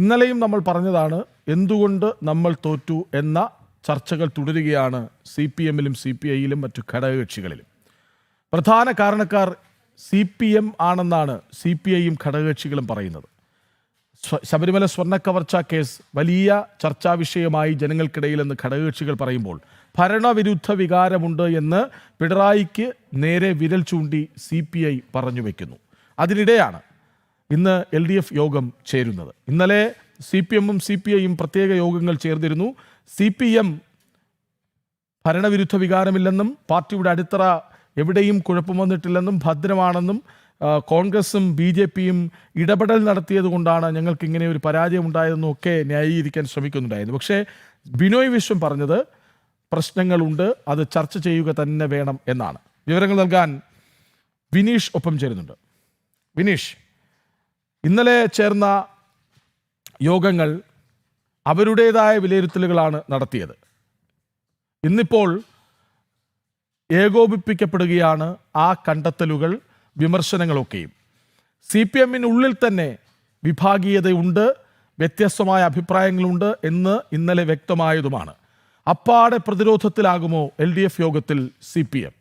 ഇന്നലെയും നമ്മൾ പറഞ്ഞതാണ് എന്തുകൊണ്ട് നമ്മൾ തോറ്റു എന്ന ചർച്ചകൾ തുടരുകയാണ് CPM-ലും CPI-യിലും മറ്റു ഘടകകക്ഷികളിലും. പ്രധാന കാരണക്കാർ CPM ആണെന്നാണ് CPI-യും ഘടകകക്ഷികളും പറയുന്നത്. ശബരിമല സ്വർണ്ണക്കവർച്ച കേസ് വലിയ ചർച്ചാ വിഷയമായി ജനങ്ങൾക്കിടയിലെന്ന് ഘടകകക്ഷികൾ പറയുമ്പോൾ ഭരണവിരുദ്ധ വികാരമുണ്ട് എന്ന് പിണറായിക്ക് നേരെ വിരൽ ചൂണ്ടി CPI പറഞ്ഞു വയ്ക്കുന്നു. അതിനിടെയാണ് ഇന്ന് LDF യോഗം ചേരുന്നത്. ഇന്നലെ CPM-ഉം CPI-യും പ്രത്യേക യോഗങ്ങൾ ചേർന്നിരുന്നു. CPM ഭരണവിരുദ്ധ വികാരമില്ലെന്നും പാർട്ടിയുടെ അടിത്തറ എവിടെയും കുഴപ്പം വന്നിട്ടില്ലെന്നും ഭദ്രമാണെന്നും കോൺഗ്രസും BJP-യും ഇടപെടൽ നടത്തിയത് കൊണ്ടാണ് ഞങ്ങൾക്ക് ഇങ്ങനെ ഒരു പരാജയം ഉണ്ടായതെന്നും ഒക്കെ ന്യായീകരിക്കാൻ ശ്രമിക്കുന്നുണ്ടായിരുന്നു. പക്ഷേ ബിനോയ് വിശ്വം പറഞ്ഞത് പ്രശ്നങ്ങളുണ്ട്, അത് ചർച്ച ചെയ്യുക തന്നെ വേണം എന്നാണ്. വിവരങ്ങൾ നൽകാൻ വിനീഷ് ഒപ്പം ചേരുന്നുണ്ട്. വിനീഷ്, ഇന്നലെ ചേർന്ന യോഗങ്ങൾ അവരുടേതായ വിലയിരുത്തലുകളാണ് നടത്തിയത്. ഇന്നിപ്പോൾ ഏകോപിപ്പിക്കപ്പെടുകയാണ് ആ കണ്ടെത്തലുകൾ, വിമർശനങ്ങളൊക്കെയും. CPM-നുള്ളിൽ തന്നെ വിഭാഗീയതയുണ്ട്, വ്യത്യസ്തമായ അഭിപ്രായങ്ങളുണ്ട് എന്ന് ഇന്നലെ വ്യക്തമായതുമാണ്. അപ്പാടെ പ്രതിരോധത്തിലാകുമോ LDF യോഗത്തിൽ CPM?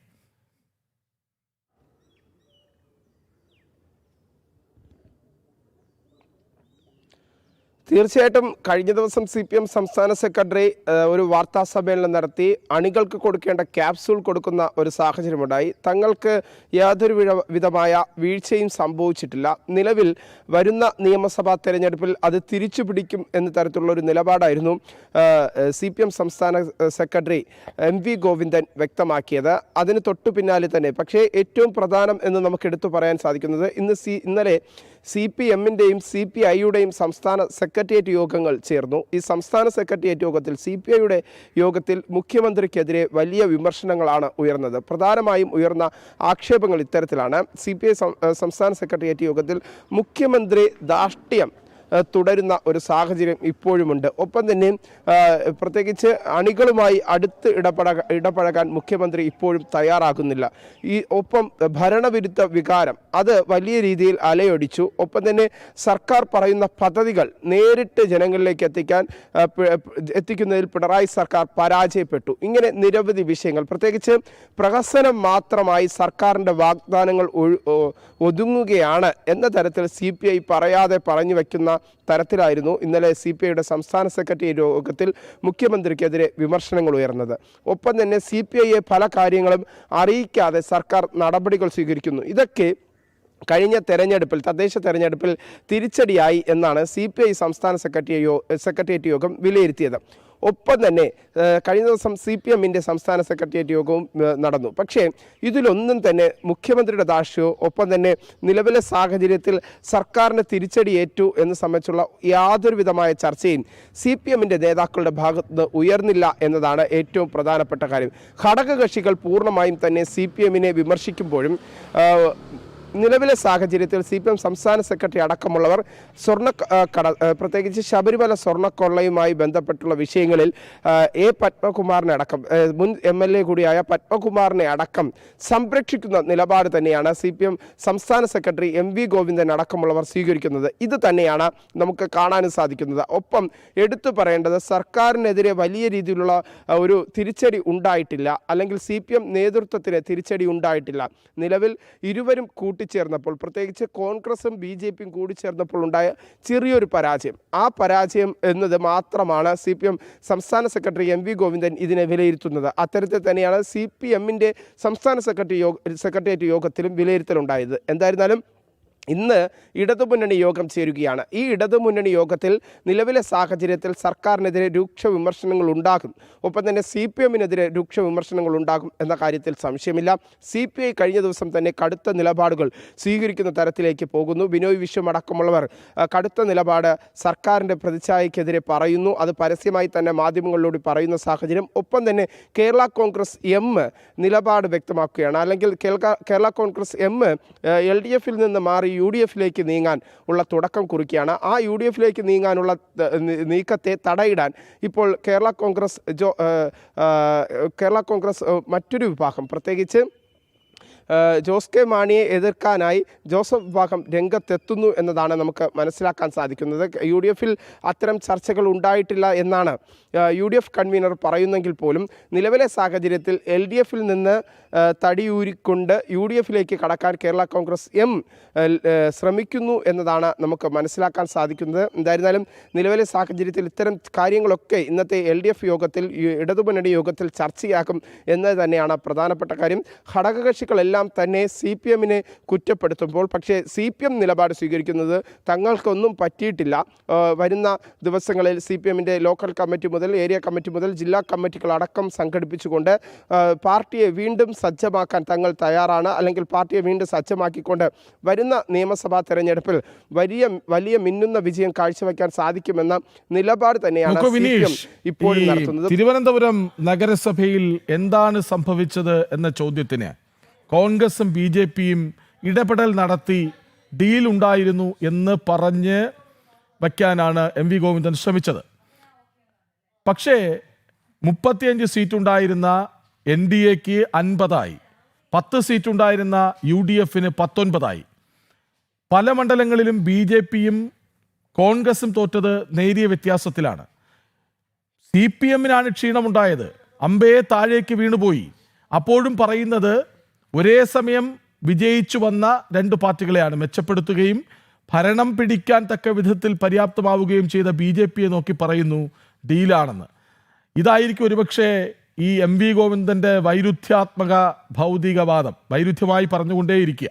തീർച്ചയായിട്ടും കഴിഞ്ഞ ദിവസം CPM സംസ്ഥാന സെക്രട്ടറി ഒരു വാർത്താ സമ്മേളനം നടത്തി അണികൾക്ക് കൊടുക്കേണ്ട ക്യാപ്സൂൾ കൊടുക്കുന്ന ഒരു സാഹചര്യമുണ്ടായി. തങ്ങൾക്ക് യാതൊരു വിധമായ വീഴ്ചയും സംഭവിച്ചിട്ടില്ല, നിലവിൽ വരുന്ന നിയമസഭാ തെരഞ്ഞെടുപ്പിൽ അത് തിരിച്ചു പിടിക്കും എന്ന തരത്തിലുള്ള ഒരു നിലപാടായിരുന്നു CPM സംസ്ഥാന സെക്രട്ടറി MV ഗോവിന്ദൻ വ്യക്തമാക്കിയത്. അതിന് തൊട്ടു പിന്നാലെ തന്നെ പക്ഷേ ഏറ്റവും പ്രധാനം എന്ന് നമുക്ക് എടുത്തു പറയാൻ സാധിക്കുന്നത് ഇന്നലെ CPM-ൻ്റെയും CPI-യുടെയും സംസ്ഥാന സെക്രട്ടേറിയറ്റ് യോഗങ്ങൾ ചേർന്നു. ഈ സംസ്ഥാന സെക്രട്ടേറിയറ്റ് യോഗത്തിൽ CPI-യുടെ യോഗത്തിൽ മുഖ്യമന്ത്രിക്കെതിരെ വലിയ വിമർശനങ്ങളാണ് ഉയർന്നത്. പ്രധാനമായും ഉയർന്ന ആക്ഷേപങ്ങൾ ഇത്തരത്തിലാണ്. CPI സംസ്ഥാന സെക്രട്ടേറിയറ്റ് യോഗത്തിൽ മുഖ്യമന്ത്രി ധാർഷ്ട്യം തുടരുന്ന ഒരു സാഹചര്യം ഇപ്പോഴുമുണ്ട്. ഒപ്പം തന്നെ പ്രത്യേകിച്ച് അണികളുമായി അടുത്ത് ഇടപഴകാൻ മുഖ്യമന്ത്രി ഇപ്പോഴും തയ്യാറാകുന്നില്ല. ഒപ്പം ഭരണവിരുദ്ധ വികാരം അത് വലിയ രീതിയിൽ അലയൊടിച്ചു. ഒപ്പം തന്നെ സർക്കാർ പറയുന്ന പദ്ധതികൾ നേരിട്ട് ജനങ്ങളിലേക്ക് എത്തിക്കുന്നതിൽ പിണറായി സർക്കാർ പരാജയപ്പെട്ടു. ഇങ്ങനെ നിരവധി വിഷയങ്ങൾ, പ്രത്യേകിച്ച് പ്രഹസനം മാത്രമായി സർക്കാരിൻ്റെ വാഗ്ദാനങ്ങൾ ഒതുങ്ങുകയാണ് എന്ന തരത്തിൽ CPI പറയാതെ പറഞ്ഞു വയ്ക്കുന്ന തരത്തിലായിരുന്നു ഇന്നലെ CPI-യുടെ സംസ്ഥാന സെക്രട്ടേറിയറ്റ് യോഗത്തിൽ മുഖ്യമന്ത്രിക്കെതിരെ വിമർശനങ്ങൾ ഉയർന്നത്. ഒപ്പം തന്നെ CPI-യെ പല കാര്യങ്ങളും അറിയിക്കാതെ സർക്കാർ നടപടികൾ സ്വീകരിക്കുന്നു. ഇതൊക്കെ കഴിഞ്ഞ തെരഞ്ഞെടുപ്പിൽ, തദ്ദേശ തെരഞ്ഞെടുപ്പിൽ തിരിച്ചടിയായി എന്നാണ് CPI സംസ്ഥാന സെക്രട്ടേറിയറ്റ് യോഗം വിലയിരുത്തിയത്. ഒപ്പം തന്നെ കഴിഞ്ഞ ദിവസം CPM-ൻ്റെ സംസ്ഥാന സെക്രട്ടേറിയറ്റ് യോഗവും നടന്നു. പക്ഷേ ഇതിലൊന്നും തന്നെ മുഖ്യമന്ത്രിയുടെ ധാർഷ്ട്യമോ ഒപ്പം തന്നെ നിലവിലെ സാഹചര്യത്തിൽ സർക്കാരിന് തിരിച്ചടിയേറ്റു എന്ന് സംബന്ധിച്ചുള്ള യാതൊരു വിധമായ ചർച്ചയും CPM-ൻ്റെ നേതാക്കളുടെ ഭാഗത്ത് നിന്ന് ഉയർന്നില്ല എന്നതാണ് ഏറ്റവും പ്രധാനപ്പെട്ട കാര്യം. ഘടകകക്ഷികൾ പൂർണ്ണമായും തന്നെ CPM-നെ വിമർശിക്കുമ്പോഴും നിലവിലെ സാഹചര്യത്തിൽ CPM സംസ്ഥാന സെക്രട്ടറി അടക്കമുള്ളവർ പ്രത്യേകിച്ച് ശബരിമല സ്വർണ്ണക്കൊള്ളയുമായി ബന്ധപ്പെട്ടുള്ള വിഷയങ്ങളിൽ പത്മകുമാറിനെ അടക്കം, മുൻ MLA കൂടിയായ പത്മകുമാറിനെ അടക്കം സംരക്ഷിക്കുന്ന നിലപാട് തന്നെയാണ് CPM സംസ്ഥാന സെക്രട്ടറി MV ഗോവിന്ദൻ അടക്കമുള്ളവർ സ്വീകരിക്കുന്നത്. ഇത് തന്നെയാണ് നമുക്ക് കാണാനും സാധിക്കുന്നത്. ഒപ്പം എടുത്തു പറയേണ്ടത്, സർക്കാരിനെതിരെ വലിയ രീതിയിലുള്ള ഒരു തിരിച്ചടി ഉണ്ടായിട്ടില്ല, അല്ലെങ്കിൽ CPM നേതൃത്വത്തിന് തിരിച്ചടി ഉണ്ടായിട്ടില്ല. നിലവിൽ ഇരുവരും കൂട്ടിച്ചേർന്നപ്പോൾ, പ്രത്യേകിച്ച് കോൺഗ്രസും BJP-യും കൂടിച്ചേർന്നപ്പോൾ ഉണ്ടായ ചെറിയൊരു പരാജയം, ആ പരാജയം എന്നത് മാത്രമാണ് CPM സംസ്ഥാന സെക്രട്ടറി MV ഗോവിന്ദൻ ഇതിനെ വിലയിരുത്തുന്നത്. അത്തരത്തിൽ തന്നെയാണ് CPM-ൻ്റെ സംസ്ഥാന സെക്രട്ടേറിയറ്റ് യോഗത്തിലും വിലയിരുത്തലുണ്ടായത്. എന്തായിരുന്നാലും ഇന്ന് ഇടതുമുന്നണി യോഗം ചേരുകയാണ്. ഈ ഇടതുമുന്നണി യോഗത്തിൽ നിലവിലെ സാഹചര്യത്തിൽ സർക്കാരിനെതിരെ രൂക്ഷ വിമർശനങ്ങൾ ഉണ്ടാകും, ഒപ്പം തന്നെ CPM-നെതിരെ രൂക്ഷ വിമർശനങ്ങൾ ഉണ്ടാകും എന്ന കാര്യത്തിൽ സംശയമില്ല. CPI കഴിഞ്ഞ ദിവസം തന്നെ കടുത്ത നിലപാടുകൾ സ്വീകരിക്കുന്ന തരത്തിലേക്ക് പോകുന്നു. ബിനോയ് വിശ്വം അടക്കമുള്ളവർ കടുത്ത നിലപാട് സർക്കാരിൻ്റെ പ്രതിച്ഛായക്കെതിരെ പറയുന്നു. അത് പരസ്യമായി തന്നെ മാധ്യമങ്ങളിലൂടെ പറയുന്ന സാഹചര്യം. ഒപ്പം തന്നെ കേരള കോൺഗ്രസ് M നിലപാട് വ്യക്തമാക്കുകയാണ്. അല്ലെങ്കിൽ കേരള കോൺഗ്രസ് M LDF-ൽ നിന്ന് മാറി UDF-ലേക്ക് നീങ്ങാൻ ഉള്ള തുടക്കം കുറിക്കുകയാണ്. ആ UDF-ലേക്ക് നീങ്ങാനുള്ള നീക്കത്തെ തടയിടാൻ ഇപ്പോൾ കേരള കോൺഗ്രസ് മറ്റൊരു വിഭാഗം, പ്രത്യേകിച്ച് ജോസ് കെ മാണിയെ എതിർക്കാനായി ജോസഫ് വിഭാഗം രംഗത്തെത്തുന്നു എന്നതാണ് നമുക്ക് മനസ്സിലാക്കാൻ സാധിക്കുന്നത്. UDF-ൽ അത്തരം ചർച്ചകൾ ഉണ്ടായിട്ടില്ല എന്നാണ് UDF കൺവീനർ പറയുന്നെങ്കിൽ പോലും നിലവിലെ സാഹചര്യത്തിൽ LDF-ൽ നിന്ന് തടിയൂരിക്കൊണ്ട് UDF-ലേക്ക് കടക്കാൻ കേരള കോൺഗ്രസ് എം ശ്രമിക്കുന്നു എന്നതാണ് നമുക്ക് മനസ്സിലാക്കാൻ സാധിക്കുന്നത്. എന്തായിരുന്നാലും നിലവിലെ സാഹചര്യത്തിൽ ഇത്തരം കാര്യങ്ങളൊക്കെ ഇന്നത്തെ LDF യോഗത്തിൽ, ഇടതുമുന്നണി യോഗത്തിൽ ചർച്ചയാക്കും എന്നത് തന്നെയാണ് പ്രധാനപ്പെട്ട കാര്യം. ഘടകകക്ഷികളെല്ലാം തന്നെ CPM-നെ കുറ്റപ്പെടുത്തുമ്പോൾ പക്ഷേ CPM നിലപാട് സ്വീകരിക്കുന്നത് തങ്ങൾക്കൊന്നും പറ്റിയിട്ടില്ല. വരുന്ന ദിവസങ്ങളിൽ CPM-ന്റെ ലോക്കൽ കമ്മിറ്റി മുതൽ ഏരിയ കമ്മിറ്റി മുതൽ ജില്ലാ കമ്മിറ്റികളടക്കം സംഘടിപ്പിച്ചുകൊണ്ട് പാർട്ടിയെ വീണ്ടും സജ്ജമാക്കാൻ തങ്ങൾ തയ്യാറാണ്. അല്ലെങ്കിൽ പാർട്ടിയെ വീണ്ടും സജ്ജമാക്കിക്കൊണ്ട് വരുന്ന നിയമസഭാ തെരഞ്ഞെടുപ്പിൽ വലിയ മിന്നുന്ന വിജയം കാഴ്ചവെക്കാൻ സാധിക്കുമെന്ന നിലപാട് തന്നെയാണ് CPM ഇപ്പോൾ നടത്തുന്നത്. തിരുവനന്തപുരം നഗരസഭയിൽ എന്താണ് സംഭവിച്ചത് എന്ന ചോദ്യത്തിന് കോൺഗ്രസും BJP-യും ഇടപെടൽ നടത്തി ഡീൽ ഉണ്ടായിരുന്നു എന്ന് പറഞ്ഞ് വയ്ക്കാനാണ് MV ഗോവിന്ദൻ ശ്രമിച്ചത്. പക്ഷേ 35 സീറ്റുണ്ടായിരുന്ന NDA-ക്ക് 50ആയി, 10 സീറ്റുണ്ടായിരുന്ന UDF-ന് 19ആയി. പല മണ്ഡലങ്ങളിലും BJP-യും കോൺഗ്രസും തോറ്റത് നേരിയ വ്യത്യാസത്തിലാണ്. CPM-നാണ് ക്ഷീണമുണ്ടായത്, അമ്പയെ താഴേക്ക് വീണുപോയി. അപ്പോഴും പറയുന്നത് ഒരേ സമയം വിജയിച്ചു വന്ന രണ്ട് പാർട്ടികളെയാണ് മെച്ചപ്പെടുത്തുകയും ഭരണം പിടിക്കാൻ തക്ക വിധത്തിൽ പര്യാപ്തമാവുകയും ചെയ്ത BJP-യെ നോക്കി പറയുന്നു ഡീലാണെന്ന്. ഇതായിരിക്കും ഒരുപക്ഷെ ഈ MV ഗോവിന്ദന്റെ വൈരുദ്ധ്യാത്മക ഭൗതികവാദം വൈരുദ്ധ്യമായി പറഞ്ഞുകൊണ്ടേയിരിക്കുക.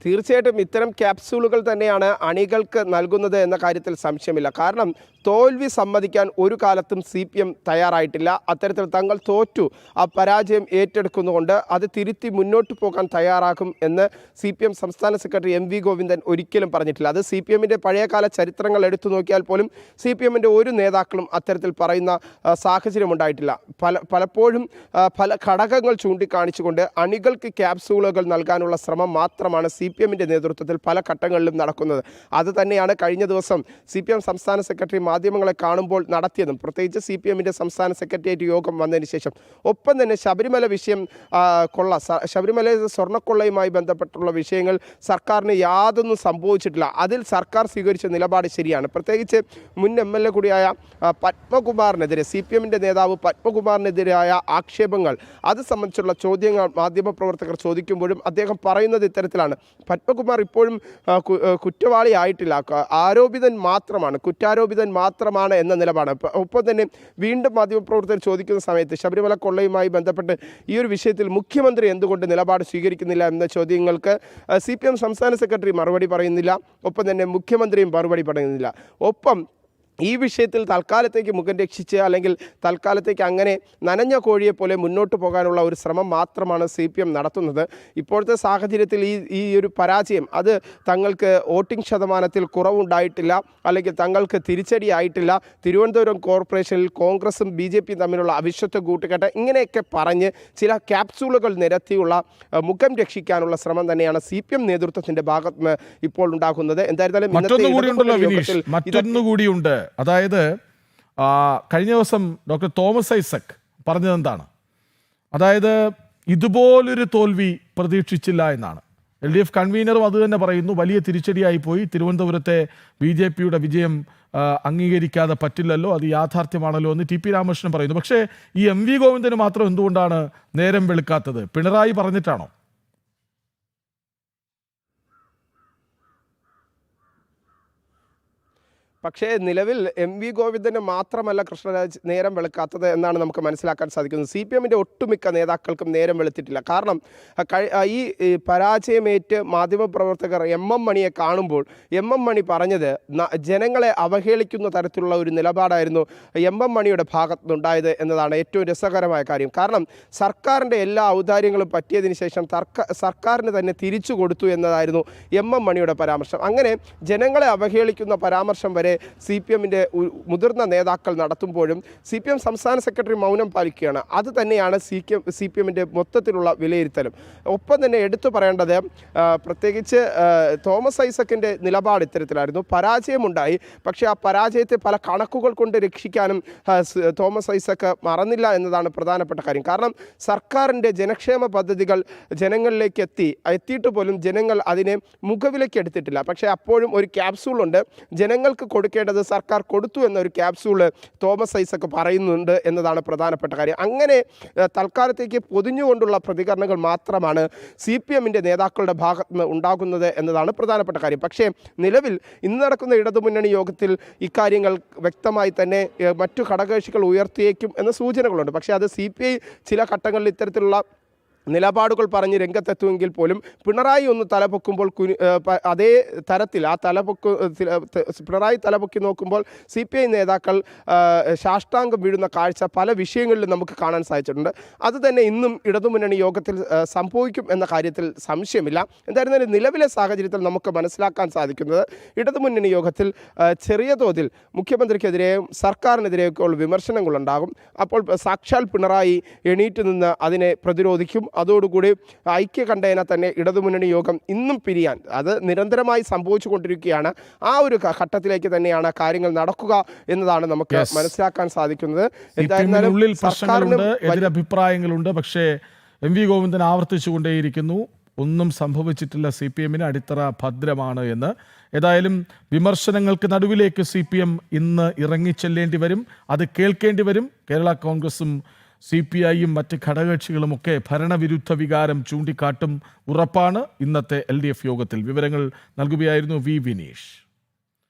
തീർച്ചയായിട്ടും ഇത്തരം ക്യാപ്സ്യൂളുകൾ തന്നെയാണ് അണികൾക്ക് നൽകുന്നത് എന്ന കാര്യത്തിൽ സംശയമില്ല. കാരണം തോൽവി സമ്മതിക്കാൻ ഒരു കാലത്തും CPM തയ്യാറായിട്ടില്ല. അത്തരത്തിൽ തങ്ങൾ തോറ്റു, ആ പരാജയം ഏറ്റെടുക്കുന്നുകൊണ്ട് അത് തിരുത്തി മുന്നോട്ട് പോകാൻ തയ്യാറാക്കും എന്ന് CPM സംസ്ഥാന സെക്രട്ടറി MV ഗോവിന്ദൻ ഒരിക്കലും പറഞ്ഞിട്ടില്ല. അത് CPM-ന്റെ പഴയകാല ചരിത്രങ്ങൾ എടുത്തു നോക്കിയാൽ പോലും CPM-ന്റെ ഒരു നേതാക്കളും അത്തരത്തിൽ പറയുന്ന സാഹചര്യം ഉണ്ടായിട്ടില്ല. പലപ്പോഴും പല ഘടകങ്ങൾ ചൂണ്ടിക്കാണിച്ചുകൊണ്ട് അണികൾക്ക് ക്യാപ്സ്യൂളുകൾ നൽകാനുള്ള ശ്രമം മാത്രമാണ് CPM-ന്റെ നേതൃത്വത്തിൽ പല ഘട്ടങ്ങളിലും നടക്കുന്നത്. അത് തന്നെയാണ് കഴിഞ്ഞ ദിവസം CPM സംസ്ഥാന സെക്രട്ടറി മാധ്യമങ്ങളെ കാണുമ്പോൾ നടത്തിയതും, പ്രത്യേകിച്ച് CPM-ന്റെ സംസ്ഥാന സെക്രട്ടേറിയറ്റ് യോഗം വന്നതിന് ശേഷം. ഒപ്പം തന്നെ ശബരിമല വിഷയം ശബരിമല സ്വർണ്ണക്കൊള്ളയുമായി ബന്ധപ്പെട്ടുള്ള വിഷയങ്ങൾ സർക്കാരിന് യാതൊന്നും സംഭവിച്ചിട്ടില്ല. അതിൽ സർക്കാർ സ്വീകരിച്ച നിലപാട് ശരിയാണ്. പ്രത്യേകിച്ച് മുൻ MLA കൂടിയായ പത്മകുമാറിനെതിരെ, CPM-ന്റെ നേതാവ് പത്മകുമാറിനെതിരായ ആക്ഷേപങ്ങൾ, അത് സംബന്ധിച്ചുള്ള ചോദ്യങ്ങൾ മാധ്യമപ്രവർത്തകർ ചോദിക്കുമ്പോഴും അദ്ദേഹം പറയുന്നത് ഇത്തരത്തിലാണ്: പത്മകുമാർ ഇപ്പോഴും കുറ്റവാളിയായിട്ടില്ല, ആരോപിതൻ മാത്രമാണ്, കുറ്റാരോപിതൻ മാത്രമാണ് എന്ന നിലപാട്. ഒപ്പം തന്നെ വീണ്ടും മാധ്യമപ്രവർത്തകർ ചോദിക്കുന്ന സമയത്ത് ശബരിമല കൊള്ളയുമായി ബന്ധപ്പെട്ട് ഈ ഒരു വിഷയത്തിൽ മുഖ്യമന്ത്രി എന്തുകൊണ്ട് നിലപാട് സ്വീകരിക്കുന്നില്ല എന്ന ചോദ്യങ്ങൾക്ക് CPM സംസ്ഥാന സെക്രട്ടറി മറുപടി പറയുന്നില്ല. ഒപ്പം തന്നെ മുഖ്യമന്ത്രിയും മറുപടി പറയുന്നില്ല. ഒപ്പം ഈ വിഷയത്തിൽ തൽക്കാലത്തേക്ക് മുഖം രക്ഷിച്ച് അല്ലെങ്കിൽ തൽക്കാലത്തേക്ക് അങ്ങനെ നനഞ്ഞ കോഴിയെ പോലെ മുന്നോട്ട് പോകാനുള്ള ഒരു ശ്രമം മാത്രമാണ് CPM നടത്തുന്നത്. ഇപ്പോഴത്തെ സാഹചര്യത്തിൽ ഈ ഒരു പരാജയം അത് തങ്ങൾക്ക് വോട്ടിംഗ് ശതമാനത്തിൽ കുറവുണ്ടായിട്ടില്ല, അല്ലെങ്കിൽ തങ്ങൾക്ക് തിരിച്ചടിയായിട്ടില്ല. തിരുവനന്തപുരം കോർപ്പറേഷനിൽ കോൺഗ്രസും BJP-യും തമ്മിലുള്ള അവിശ്വസ്ത കൂട്ടുകെട്ട്, ഇങ്ങനെയൊക്കെ പറഞ്ഞ് ചില ക്യാപ്സ്യൂളുകൾ നിരത്തിയുള്ള മുഖം രക്ഷിക്കാനുള്ള ശ്രമം തന്നെയാണ് CPM നേതൃത്വത്തിൻ്റെ ഭാഗത്ത് നിന്ന് ഇപ്പോൾ ഉണ്ടാകുന്നത്. എന്തായിരുന്നാലും മറ്റൊന്നുകൂടിയുണ്ട്. അതായത് കഴിഞ്ഞ ദിവസം ഡോക്ടർ തോമസ് ഐസക് പറഞ്ഞതെന്താണ്? അതായത് ഇതുപോലൊരു തോൽവി പ്രതീക്ഷിച്ചില്ല എന്നാണ്. LDF കൺവീനറും അത് തന്നെ പറയുന്നു. വലിയ തിരിച്ചടിയായി പോയി, തിരുവനന്തപുരത്തെ BJP-യുടെ വിജയം അംഗീകരിക്കാതെ പറ്റില്ലല്ലോ, അത് യാഥാർത്ഥ്യമാണല്ലോ എന്ന് TP രാമകൃഷ്ണൻ പറയുന്നു. പക്ഷേ ഈ MV ഗോവിന്ദന് മാത്രം എന്തുകൊണ്ടാണ് നേരം വെളുക്കാത്തത്? പിണറായി പറഞ്ഞിട്ടാണോ? പക്ഷേ നിലവിൽ MV ഗോവിന്ദന് മാത്രമല്ല കൃഷ്ണരാജ് നേരം വെളുക്കാത്തത് എന്നാണ് നമുക്ക് മനസ്സിലാക്കാൻ സാധിക്കുന്നത്. CPM-ന്റെ ഒട്ടുമിക്ക നേതാക്കൾക്കും നേരം വെളുത്തിട്ടില്ല. കാരണം ഈ പരാജയമേറ്റ് മാധ്യമപ്രവർത്തകർ MM മണിയെ കാണുമ്പോൾ MM മണി പറഞ്ഞത് ജനങ്ങളെ അവഹേളിക്കുന്ന തരത്തിലുള്ള ഒരു നിലപാടായിരുന്നു MM മണിയുടെ ഭാഗത്തുനിന്നുണ്ടായത് എന്നതാണ് ഏറ്റവും രസകരമായ കാര്യം. കാരണം സർക്കാരിൻ്റെ എല്ലാ ഔദാര്യങ്ങളും പറ്റിയതിന് ശേഷം സർക്കാരിന് തന്നെ തിരിച്ചു കൊടുത്തു എന്നതായിരുന്നു MM മണിയുടെ പരാമർശം. അങ്ങനെ ജനങ്ങളെ അവഹേളിക്കുന്ന പരാമർശം വരെ CPM-ന്റെ മുതിർന്ന നേതാക്കൾ നടത്തുമ്പോഴും CPM സംസ്ഥാന സെക്രട്ടറി മൗനം പാലിക്കുകയാണ്. അത് തന്നെയാണ് CPM-ന്റെ മൊത്തത്തിലുള്ള വിലയിരുത്തലും. ഒപ്പം തന്നെ എടുത്തു പറയേണ്ടത് പ്രത്യേകിച്ച് തോമസ് ഐസക്കിൻ്റെ നിലപാട് ഇത്തരത്തിലായിരുന്നു. പരാജയമുണ്ടായി, പക്ഷേ ആ പരാജയത്തെ പല കണക്കുകൾ കൊണ്ട് രക്ഷിക്കാനും തോമസ് ഐസക്ക് മറന്നില്ല എന്നതാണ് പ്രധാനപ്പെട്ട കാര്യം. കാരണം സർക്കാരിൻ്റെ ജനക്ഷേമ പദ്ധതികൾ ജനങ്ങളിലേക്ക് എത്തിയിട്ട് പോലും ജനങ്ങൾ അതിനെ മുഖവിലേക്ക് എടുത്തിട്ടില്ല. പക്ഷേ അപ്പോഴും ഒരു ക്യാപ്സൂളുണ്ട്, ജനങ്ങൾക്ക് കൊടുക്കേണ്ടത് സർക്കാർ കൊടുത്തു എന്നൊരു ക്യാപ്സൂള് തോമസ് ഐസക്ക് പറയുന്നുണ്ട് എന്നതാണ് പ്രധാനപ്പെട്ട കാര്യം. അങ്ങനെ തൽക്കാലത്തേക്ക് പൊതിഞ്ഞുകൊണ്ടുള്ള പ്രതികരണങ്ങൾ മാത്രമാണ് CPM-ന്റെ നേതാക്കളുടെ ഭാഗത്ത് നിന്ന് ഉണ്ടാകുന്നത് എന്നതാണ് പ്രധാനപ്പെട്ട കാര്യം. പക്ഷേ നിലവിൽ ഇന്ന് നടക്കുന്ന ഇടതുമുന്നണി യോഗത്തിൽ ഇക്കാര്യങ്ങൾ വ്യക്തമായി തന്നെ മറ്റു ഘടകകക്ഷികൾ ഉയർത്തിയേക്കും എന്ന സൂചനകളുണ്ട്. പക്ഷേ അത് CPI ചില ഘട്ടങ്ങളിൽ ഇത്തരത്തിലുള്ള നിലപാടുകൾ പറഞ്ഞ് രംഗത്തെത്തുമെങ്കിൽ പോലും പിണറായി ഒന്ന് തലപൊക്കുമ്പോൾ അതേ തരത്തിൽ പിണറായി തലപൊക്കി നോക്കുമ്പോൾ CPI നേതാക്കൾ സാഷ്ടാംഗം വീഴുന്ന കാഴ്ച പല വിഷയങ്ങളിലും നമുക്ക് കാണാൻ സാധിച്ചിട്ടുണ്ട്. അതുതന്നെ ഇന്നും ഇടതുമുന്നണി യോഗത്തിൽ സംഭവിക്കും എന്ന കാര്യത്തിൽ സംശയമില്ല. എന്തായിരുന്നാലും നിലവിലെ സാഹചര്യത്തിൽ നമുക്ക് മനസ്സിലാക്കാൻ സാധിക്കുന്നത് ഇടതുമുന്നണി യോഗത്തിൽ ചെറിയ തോതിൽ മുഖ്യമന്ത്രിക്കെതിരെയും സർക്കാരിനെതിരെയൊക്കെയുള്ള വിമർശനങ്ങളുണ്ടാകും. അപ്പോൾ സാക്ഷാൽ പിണറായി എണീറ്റ് നിന്ന് അതിനെ പ്രതിരോധിക്കും. അതോടുകൂടി ഐക്യകണ്ഠേന തന്നെ ഇടതുമുന്നണി യോഗം ഇന്നും പിരിയാൻ അത് നിരന്തരമായി സംഭവിച്ചു കൊണ്ടിരിക്കുകയാണ്. ആ ഒരു ഘട്ടത്തിലേക്ക് തന്നെയാണ് കാര്യങ്ങൾ നടക്കുക എന്നതാണ് നമുക്ക് മനസ്സിലാക്കാൻ സാധിക്കുന്നത്. എന്തായാലും പ്രശ്നങ്ങളുണ്ട്, എതിരഭിപ്രായങ്ങളുണ്ട്. പക്ഷേ MV ഗോവിന്ദൻ ആവർത്തിച്ചുകൊണ്ടേയിരിക്കുന്നു, ഒന്നും സംഭവിച്ചിട്ടില്ല, CPM-ന് അടിത്തറ ഭദ്രമാണ് എന്ന്. ഏതായാലും വിമർശനങ്ങൾക്ക് നടുവിലേക്ക് CPM ഇന്ന് ഇറങ്ങിച്ചെല്ലേണ്ടി വരും, അത് കേൾക്കേണ്ടി വരും. കേരള കോൺഗ്രസും CPI-യും മറ്റ് ഘടകകക്ഷികളുമൊക്കെ ഭരണവിരുദ്ധ വികാരം ചൂണ്ടിക്കാട്ടും, ഉറപ്പാണ്. ഇന്നത്തെ LDF യോഗത്തിൽ വിവരങ്ങൾ നൽകുകയായിരുന്നു V. വിനീഷ്.